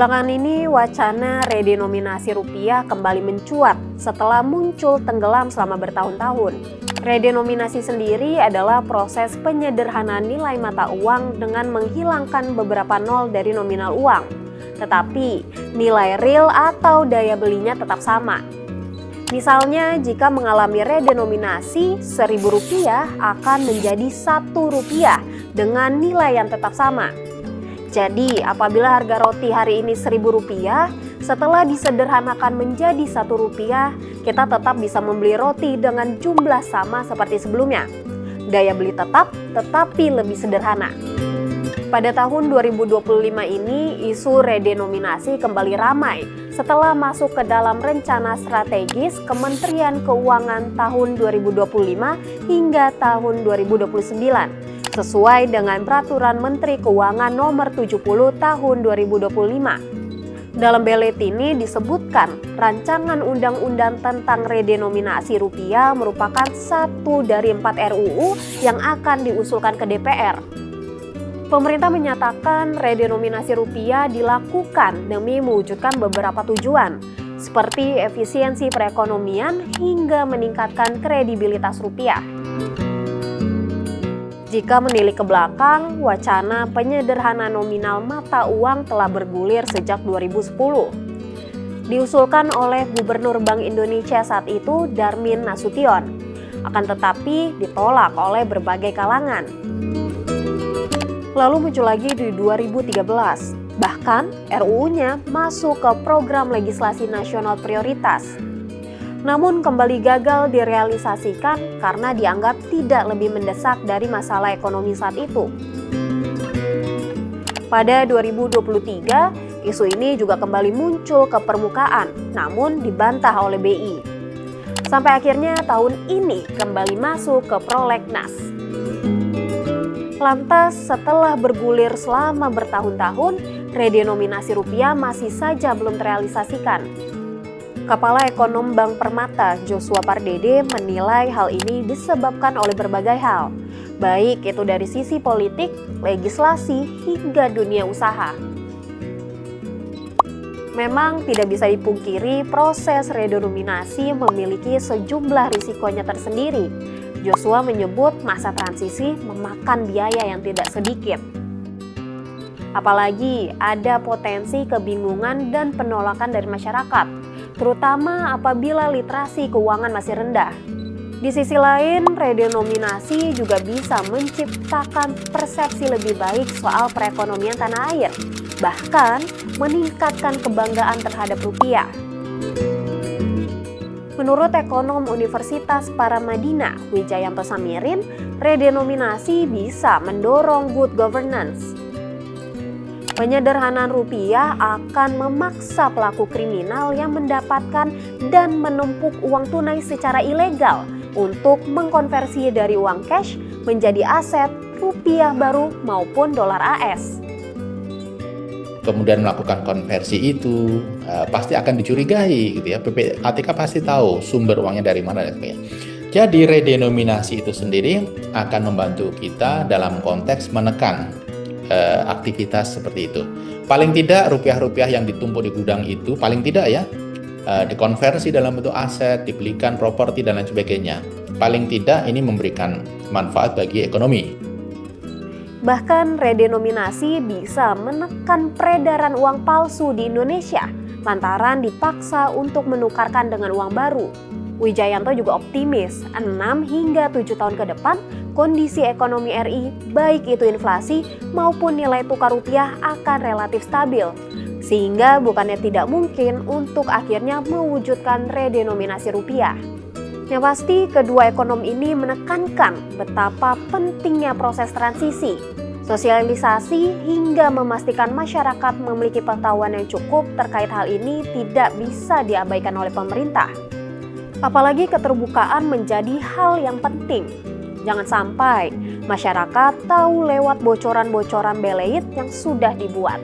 Belakangan ini wacana redenominasi rupiah kembali mencuat setelah muncul tenggelam selama bertahun-tahun. Redenominasi sendiri adalah proses penyederhanaan nilai mata uang dengan menghilangkan beberapa nol dari nominal uang. Tetapi nilai real atau daya belinya tetap sama. Misalnya jika mengalami redenominasi, Rp1.000 akan menjadi Rp1 dengan nilai yang tetap sama. Jadi apabila harga roti hari ini Rp1.000, setelah disederhanakan menjadi Rp1, kita tetap bisa membeli roti dengan jumlah sama seperti sebelumnya. Daya beli tetap, tetapi lebih sederhana. Pada tahun 2025 ini, isu redenominasi kembali ramai setelah masuk ke dalam rencana strategis Kementerian Keuangan tahun 2025 hingga tahun 2029. Sesuai dengan Peraturan Menteri Keuangan Nomor 70 Tahun 2025. Dalam belet ini disebutkan rancangan undang-undang tentang redenominasi rupiah merupakan satu dari 4 RUU yang akan diusulkan ke DPR. Pemerintah menyatakan redenominasi rupiah dilakukan demi mewujudkan beberapa tujuan, seperti efisiensi perekonomian hingga meningkatkan kredibilitas rupiah. Jika menilik ke belakang, wacana penyederhanaan nominal mata uang telah bergulir sejak 2010. Diusulkan oleh Gubernur Bank Indonesia saat itu, Darmin Nasution. Akan tetapi ditolak oleh berbagai kalangan. Lalu muncul lagi di 2013. Bahkan RUU-nya masuk ke program legislasi nasional prioritas. Namun kembali gagal direalisasikan karena dianggap tidak lebih mendesak dari masalah ekonomi saat itu. Pada 2023, isu ini juga kembali muncul ke permukaan, namun dibantah oleh BI. Sampai akhirnya tahun ini kembali masuk ke prolegnas. Lantas setelah bergulir selama bertahun-tahun, redenominasi rupiah masih saja belum terrealisasikan. Kepala Ekonom Bank Permata, Joshua Pardede, menilai hal ini disebabkan oleh berbagai hal, baik itu dari sisi politik, legislasi, hingga dunia usaha. Memang tidak bisa dipungkiri proses redenominasi memiliki sejumlah risikonya tersendiri. Joshua menyebut masa transisi memakan biaya yang tidak sedikit. Apalagi ada potensi kebingungan dan penolakan dari masyarakat, terutama apabila literasi keuangan masih rendah. Di sisi lain, redenominasi juga bisa menciptakan persepsi lebih baik soal perekonomian tanah air, bahkan meningkatkan kebanggaan terhadap rupiah. Menurut ekonom Universitas Paramadina, Wijayanto Samirin, redenominasi bisa mendorong good governance. Penyederhanaan rupiah akan memaksa pelaku kriminal yang mendapatkan dan menumpuk uang tunai secara ilegal untuk mengkonversi dari uang cash menjadi aset rupiah baru maupun dolar AS. Kemudian melakukan konversi itu pasti akan dicurigai gitu ya. PPATK pasti tahu sumber uangnya dari mana dan sebagainya. Jadi redenominasi itu sendiri akan membantu kita dalam konteks menekan aktivitas seperti itu. Paling tidak rupiah-rupiah yang ditumpuk di gudang itu paling tidak ya dikonversi dalam bentuk aset, dibelikan properti dan lain sebagainya. Paling tidak ini memberikan manfaat bagi ekonomi. Bahkan redenominasi bisa menekan peredaran uang palsu di Indonesia lantaran dipaksa untuk menukarkan dengan uang baru. Wijayanto juga optimis 6 hingga 7 tahun ke depan kondisi ekonomi RI baik itu inflasi maupun nilai tukar rupiah akan relatif stabil. Sehingga bukannya tidak mungkin untuk akhirnya mewujudkan redenominasi rupiah. Yang pasti, kedua ekonom ini menekankan betapa pentingnya proses transisi, sosialisasi hingga memastikan masyarakat memiliki pengetahuan yang cukup terkait hal ini tidak bisa diabaikan oleh pemerintah. Apalagi keterbukaan menjadi hal yang penting. Jangan sampai masyarakat tahu lewat bocoran-bocoran beleit yang sudah dibuat.